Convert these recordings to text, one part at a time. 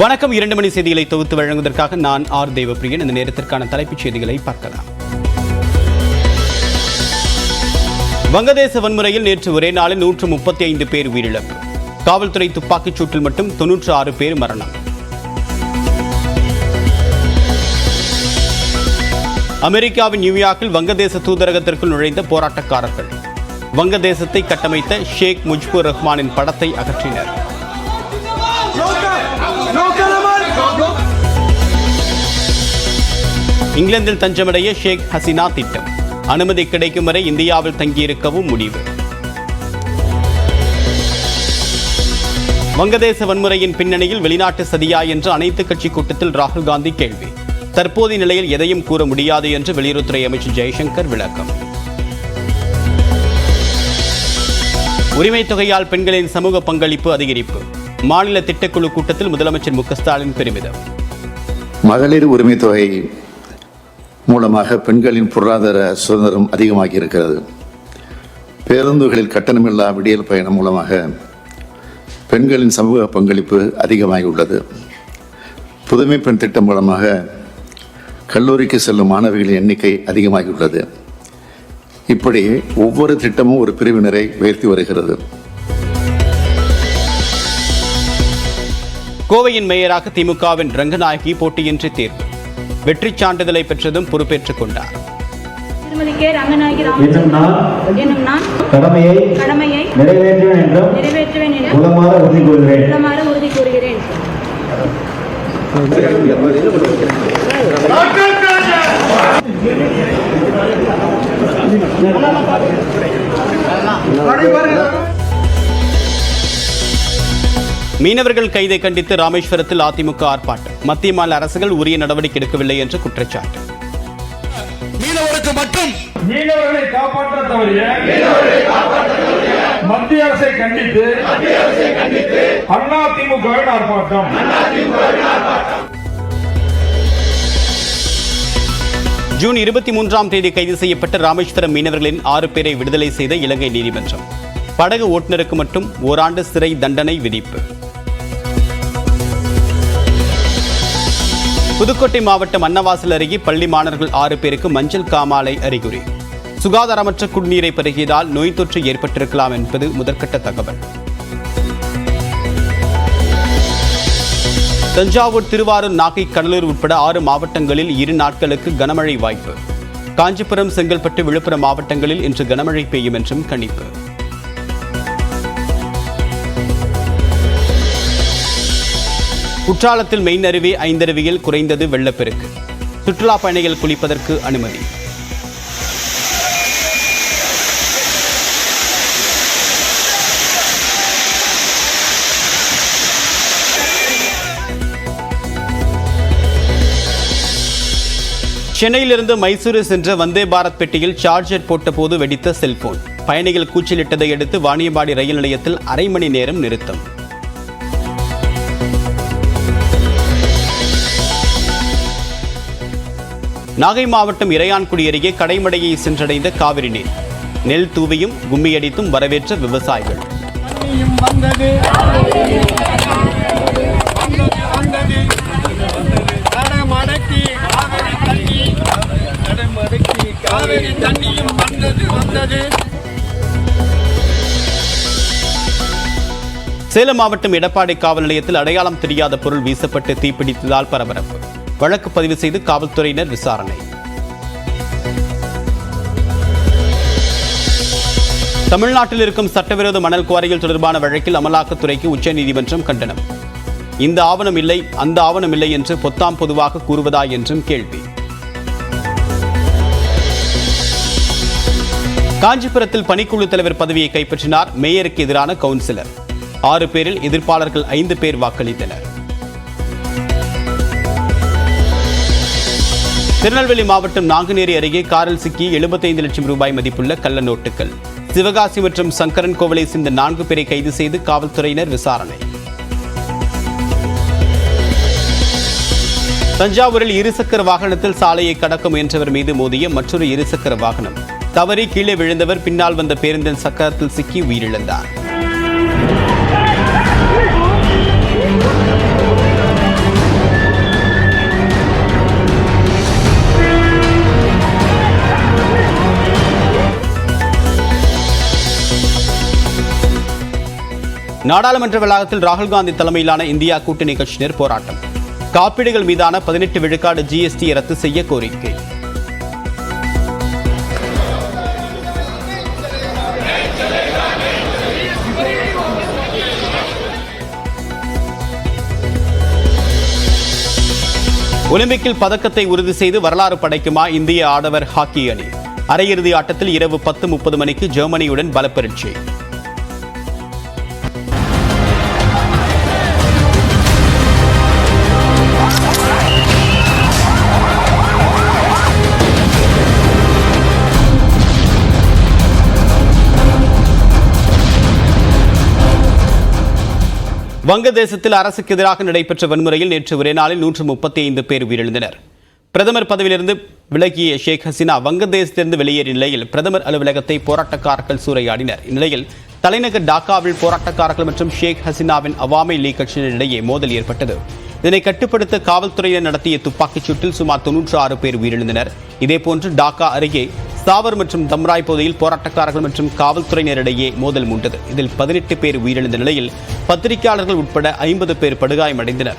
வணக்கம். 2 மணி செய்திகளை தொகுத்து வழங்குவதற்காக நான் ஆர் தேவப்பிரியன். இந்த நேரத்திற்கான தலைப்புச் செய்திகளை பார்க்கலாம். வங்கதேச வன்முறையில் நேற்று ஒரே நாளில் 135 பேர் உயிரிழப்பு. காவல்துறை துப்பாக்கிச் சூட்டில் மட்டும் 96 பேர் மரணம். அமெரிக்காவின் நியூயார்க்கில் வங்கதேச தூதரகத்திற்குள் நுழைந்த போராட்டக்காரர்கள் வங்கதேசத்தை கட்டமைத்த ஷேக் முஜ்புர் ரஹ்மானின் படத்தை அகற்றினர். இங்கிலாந்தில் தஞ்சமடைய ஷேக் ஹசீனா திட்டம். அனுமதி கிடைக்கும் வரை இந்தியாவில் தங்கியிருக்கவும் முடிவு. வங்கதேச வன்முறையின் பின்னணியில் வெளிநாட்டு சதியா என்று அனைத்துக் கட்சி கூட்டத்தில் ராகுல் காந்தி கேள்வி. தற்போதைய நிலையில் எதையும் கூற முடியாது என்று வெளியுறவுத்துறை அமைச்சர் ஜெய்சங்கர் விளக்கம். உரிமைத் தொகையால் பெண்களின் சமூக பங்களிப்பு அதிகரிப்பு. மாநில திட்டக்குழு கூட்டத்தில் முதலமைச்சர் மு க ஸ்டாலின் பெருமிதம். மகளிர் உரிமை தொகை மூலமாக பெண்களின் பொருளாதார சுதந்திரம் அதிகமாகி இருக்கிறது. பேருந்துகளில் கட்டணமில்லா விடியல் பயணம் மூலமாக பெண்களின் சமூக பங்களிப்பு அதிகமாகி உள்ளது. புதுமை பெண் திட்டம் மூலமாக கல்லூரிக்கு செல்லும் மாணவிகளின் எண்ணிக்கை அதிகமாகியுள்ளது. இப்படி ஒவ்வொரு திட்டமும் ஒரு பிரிவினரை உயர்த்தி வருகிறது. கோவையின் மேயராக திமுகவின் ரங்கநாயகி போட்டியின்றி தேர்வு. வெற்றி சான்றிதழை பெற்றதும் பொறுப்பேற்றுக் கொண்டார். திருமதி கே ரங்கநாயகி எனும் நான் கடமையை நிறைவேற்றுவேன் என்று உளமாற உறுதி கூறுகிறேன். மீனவர்கள் கைதை கண்டித்து ராமேஸ்வரத்தில் அதிமுக ஆர்ப்பாட்டம். மத்திய மாநில அரசுகள் உரிய நடவடிக்கை எடுக்கவில்லை என்று குற்றச்சாட்டு. மீனவருக்கு மட்டும் மீனவர்களை காப்பாற்ற தவறிய மத்திய அரசை கண்டித்து அதிமுகவின் ஆர்ப்பாட்டம். ஜூன் 23ஆம் தேதி கைது செய்யப்பட்ட ராமேஸ்வரம் மீனவர்களின் 6 பேரை விடுதலை செய்த இலங்கை நீதிமன்றம். படகு ஓட்டுநருக்கு மட்டும் ஓராண்டு சிறை தண்டனை விதிப்பு. புதுக்கோட்டை மாவட்டம் அன்னவாசல் அருகே பள்ளி மாணவர்கள் 6 பேருக்கு மஞ்சள் காமாலை அறிகுறி. சுகாதாரமற்ற குடிநீரை பருகியதால் நோய் தொற்று ஏற்பட்டிருக்கலாம் என்பது முதற்கட்ட தகவல். தஞ்சாவூர், திருவாரூர், நாகை, கடலூர் உட்பட 6 மாவட்டங்களில் 2 நாட்களுக்கு கனமழை வாய்ப்பு. காஞ்சிபுரம், செங்கல்பட்டு, விழுப்புரம் மாவட்டங்களில் இன்று கனமழை பெய்யும் என்றும் கணிப்பு. குற்றாலத்தில் மெயின் அருவி, ஐந்தருவியில் குறைந்தது வெள்ளப்பெருக்கு. சுற்றுலா பயணிகள் குளிப்பதற்கு அனுமதி. சென்னையிலிருந்து மைசூரு சென்ற வந்தே பாரத் பெட்டியில் சார்ஜர் போட்டபோது வெடித்த செல்போன். பயணிகள் கூச்சலிட்டதை அடுத்து வாணியம்பாடி ரயில் நிலையத்தில் அரை மணி நேரம் நிறுத்தம். நாகை மாவட்டம் இறையான்குடி அருகே கடைமடையை சென்றடைந்த காவிரி நீர். நெல் தூவியும் கும்மியடித்தும் வரவேற்ற விவசாயிகள். சேலம் மாவட்டம் எடப்பாடி காவல் நிலையத்தில் அடையாளம் தெரியாத பொருள் வீசப்பட்டு தீப்பிடித்ததால் பரபரப்பு. வழக்கு பதிவு செய்து காவல்துறையினர் விசாரணை. தமிழ்நாட்டில் இருக்கும் சட்டவிரோத மணல் குவாரிகள் தொடர்பான வழக்கில் அமலாக்கத்துறைக்கு உச்சநீதிமன்றம் கண்டனம். இந்த ஆவணம் இல்லை, அந்த ஆவணம் இல்லை என்று பொத்தாம் பொதுவாக கூறுவதா என்றும் கேள்வி. காஞ்சிபுரத்தில் பணிக்குழு தலைவர் பதவியை கைப்பற்றினார் மேயருக்கு எதிரான கவுன்சிலர். 6 பேரில் எதிர்ப்பாளர்கள் 5 பேர் வாக்களித்தனர். திருநெல்வேலி மாவட்டம் நாங்குநேரி அருகே காரில் சிக்கி 75 லட்சம் ரூபாய் மதிப்புள்ள கள்ள நோட்டுகள். சிவகாசி மற்றும் சங்கரன் கோவிலை சேர்ந்த 4 பேரை கைது செய்து காவல்துறையினர் விசாரணை. தஞ்சாவூரில் இருசக்கர வாகனத்தில் சாலையை கடக்க முயன்றவர் மீது மோதிய மற்றொரு இருசக்கர வாகனம். தவறி கீழே விழுந்தவர் பின்னால் வந்த பேருந்தின் சக்கரத்தில் சிக்கி உயிரிழந்தார். நாடாளுமன்ற வளாகத்தில் ராகுல் காந்தி தலைமையிலான இந்தியா கூட்டணி கட்சியினர் போராட்டம். காப்பீடுகள் மீதான 18 விழுக்காடு GST ரத்து செய்ய கோரிக்கை. ஒலிம்பிக்கில் பதக்கத்தை உறுதி செய்து வரலாறு படைக்குமா இந்திய ஆடவர் ஹாக்கி அணி? அரையிறுதி ஆட்டத்தில் இரவு 10:30 மணிக்கு ஜெர்மனியுடன் பலப்பரீட்சை. வங்கதேசத்தில் அரசுக்கு எதிராக நடைபெற்ற வன்முறையில் நேற்று ஒரே நாளில் 135 பேர் உயிரிழந்தனர். பிரதமர் பதவியிலிருந்து விலகிய ஷேக் ஹசீனா வங்கதேசத்திலிருந்து வெளியேறிய நிலையில் பிரதமர் அலுவலகத்தை போராட்டக்காரர்கள் சூறையாடினர். இந்நிலையில் தலைநகர் டாக்காவில் போராட்டக்காரர்கள் மற்றும் ஷேக் ஹசீனாவின் அவாமி லீக் கட்சியினரிடையே மோதல் ஏற்பட்டது. இதனை கட்டுப்படுத்த காவல்துறையினர் நடத்திய துப்பாக்கிச் சூட்டில் சுமார் 96 பேர் உயிரிழந்தனர். இதேபோன்று டாக்கா அருகே சாவர் மற்றும் தம்ராய் பகுதியில் போராட்டக்காரர்கள் மற்றும் காவல்துறையினரிடையே மோதல் மூண்டது. இதில் 18 பேர் உயிரிழந்த நிலையில் பத்திரிகையாளர்கள் உட்பட 50 பேர் படுகாயமடைந்தனர்.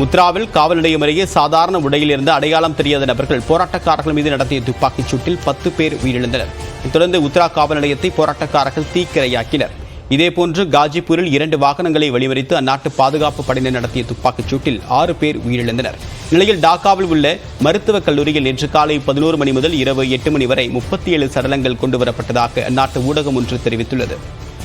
உத்ராவில் காவல் நிலையம் அருகே சாதாரண உடையில் இருந்த அடையாளம் தெரியாத நபர்கள் போராட்டக்காரர்கள் மீது நடத்திய துப்பாக்கிச் சூட்டில் 10 பேர் உயிரிழந்தனர். தொடர்ந்து உத்ரா காவல் நிலையத்தை போராட்டக்காரர்கள் தீக்கிரையாக்கினர். இதேபோன்று காஜிப்பூரில் 2 வாகனங்களை வழிமறித்து அந்நாட்டு பாதுகாப்பு படையினர் நடத்திய துப்பாக்கிச் சூட்டில் 6 பேர் உயிரிழந்தனர். நிலையில் டாக்காவில் உள்ள மருத்துவக் கல்லூரியில் நேற்று காலை 11 மணி முதல் இரவு 8 மணி வரை 37 சடலங்கள் கொண்டுவரப்பட்டதாக அந்நாட்டு ஊடகம் ஒன்று தெரிவித்துள்ளது.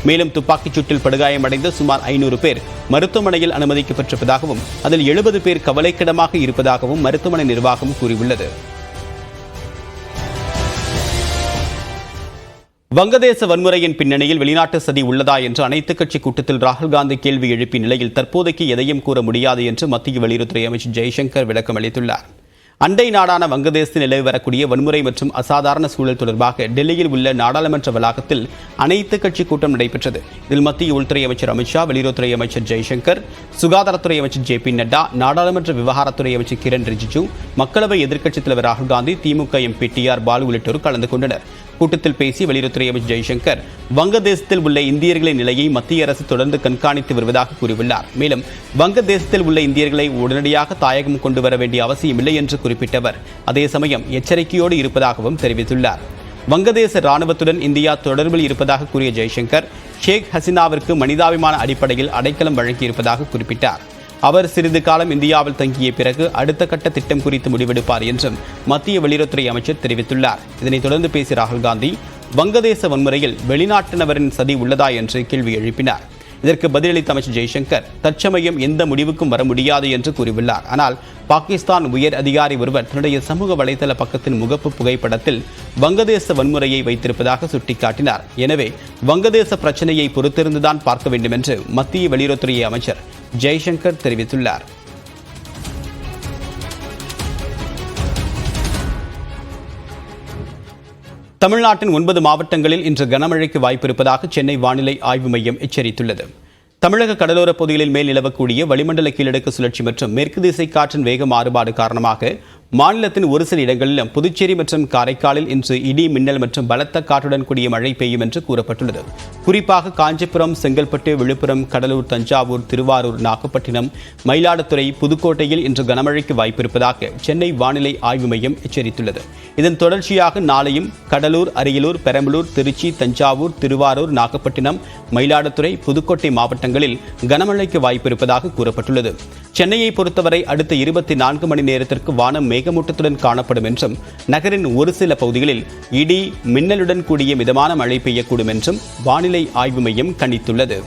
மேலும் துப்பாக்கிச் சூட்டில் படுகாயமடைந்த சுமார் 500 பேர் மருத்துவமனையில் அனுமதிக்கப்பட்டிருப்பதாகவும் அதில் 70 பேர் கவலைக்கிடமாக இருப்பதாகவும் மருத்துவமனை நிர்வாகம் கூறியுள்ளது. வங்கதேச வன்முறையின் பின்னணியில் வெளிநாட்டு சதி உள்ளதா என்று அனைத்துக் கட்சி கூட்டத்தில் ராகுல் காந்தி கேள்வி எழுப்பிய நிலையில் தற்போதைக்கு எதையும் கூற முடியாது என்று மத்திய வெளியுறவுத்துறை அமைச்சர் ஜெய்சங்கர் விளக்கம் அளித்துள்ளார். அண்டை நாடான வங்கதேசத்தில் நிலவி வரக்கூடிய வன்முறை மற்றும் அசாதாரண சூழல் தொடர்பாக டெல்லியில் உள்ள நாடாளுமன்ற வளாகத்தில் அனைத்துக் கட்சி கூட்டம் நடைபெற்றது. இதில் மத்திய உள்துறை அமைச்சர் அமித்ஷா, வெளியுறவுத்துறை அமைச்சர் ஜெய்சங்கர், சுகாதாரத்துறை அமைச்சர் JP நட்டா, நாடாளுமன்ற விவகாரத்துறை அமைச்சர் கிரண் ரிஜிஜு, மக்களவை எதிர்க்கட்சித் தலைவர் ராகுல் காந்தி, திமுக MP TR பாலு உள்ளிட்டோர் கலந்து கொண்டனர். கூட்டத்தில் பேசிய வெளியுறவுத்துறை அமைச்சர் ஜெய்சங்கர் வங்கதேசத்தில் உள்ள இந்தியர்களின் நிலையை மத்திய அரசு தொடர்ந்து கண்காணித்து வருவதாக கூறியுள்ளார். மேலும் வங்கதேசத்தில் உள்ள இந்தியர்களை உடனடியாக தாயகம் கொண்டு வர வேண்டிய அவசியமில்லை என்று குறிப்பிட்டவர் அதே சமயம் எச்சரிக்கையோடு இருப்பதாகவும் தெரிவித்துள்ளார். வங்கதேச ராணுவத்துடன் இந்தியா தொடர்பில் இருப்பதாக கூறிய ஜெய்சங்கர் ஷேக் ஹசீனாவிற்கு மனிதாபிமான அடிப்படையில் அடைக்கலம் வழங்கியிருப்பதாக குறிப்பிட்டார். அவர் சிறிது காலம் இந்தியாவில் தங்கிய பிறகு அடுத்த கட்ட திட்டம் குறித்து முடிவெடுப்பார் என்றும் மத்திய வெளியுறவுத்துறை அமைச்சர் தெரிவித்துள்ளார். இதனைத் தொடர்ந்து பேசிய ராகுல் காந்தி வங்கதேச வன்முறையில் வெளிநாட்டினவரின் சதி உள்ளதா என்று கேள்வி எழுப்பினார். இதற்கு பதிலளித்த அமைச்சர் ஜெய்சங்கர் தற்சமயம் எந்த முடிவுக்கும் வர முடியாது என்று கூறியுள்ளார். ஆனால் பாகிஸ்தான் உயர் அதிகாரி ஒருவர் தன்னுடைய சமூக வலைதள பக்கத்தின் முகப்பு புகைப்படத்தில் வங்கதேச வன்முறையை வைத்திருப்பதாக சுட்டிக்காட்டினார். எனவே வங்கதேச பிரச்சனையை பொறுத்திருந்துதான் பார்க்க வேண்டும் என்று மத்திய வெளியுறவுத்துறை அமைச்சர் ஜெய்சங்கர் தெரிவித்துள்ளார். தமிழ்நாட்டின் 9 மாவட்டங்களில் இன்று கனமழைக்கு வாய்ப்பு இருப்பதாக சென்னை வானிலை ஆய்வு மையம் எச்சரித்துள்ளது. தமிழக கடலோர பகுதிகளில் மேல் நிலவக்கூடிய வளிமண்டல கீழடுக்கு சுழற்சி மற்றும் மேற்கு திசை காற்றின் வேக மாறுபாடு காரணமாக மாநிலத்தின் ஒரு சில இடங்களிலும் புதுச்சேரி மற்றும் காரைக்காலில் இன்று இடி மின்னல் மற்றும் பலத்த காற்றுடன் கூடிய மழை பெய்யும் என்று கூறப்பட்டுள்ளது. குறிப்பாக காஞ்சிபுரம், செங்கல்பட்டு, விழுப்புரம், கடலூர், தஞ்சாவூர், திருவாரூர், நாகப்பட்டினம், மயிலாடுதுறை, புதுக்கோட்டையில் இன்று கனமழைக்கு வாய்ப்பிருப்பதாக சென்னை வானிலை ஆய்வு மையம் எச்சரித்துள்ளது. இதன் தொடர்ச்சியாக நாளையும் கடலூர், அரியலூர், பெரம்பலூர், திருச்சி, தஞ்சாவூர், திருவாரூர், நாகப்பட்டினம், மயிலாடுதுறை, புதுக்கோட்டை மாவட்டங்களில் கனமழைக்கு வாய்ப்பிருப்பதாக கூறப்பட்டுள்ளது. சென்னையை பொறுத்தவரை அடுத்த 24 மணி நேரத்திற்கு வானம் மேகமூட்டத்துடன் காணப்படும் என்றும் நகரின் ஒரு சில பகுதிகளில் இடி மின்னலுடன் கூடிய மிதமான மழை பெய்யக்கூடும் என்றும் வானிலை ஆய்வு மையம் கணித்துள்ளது.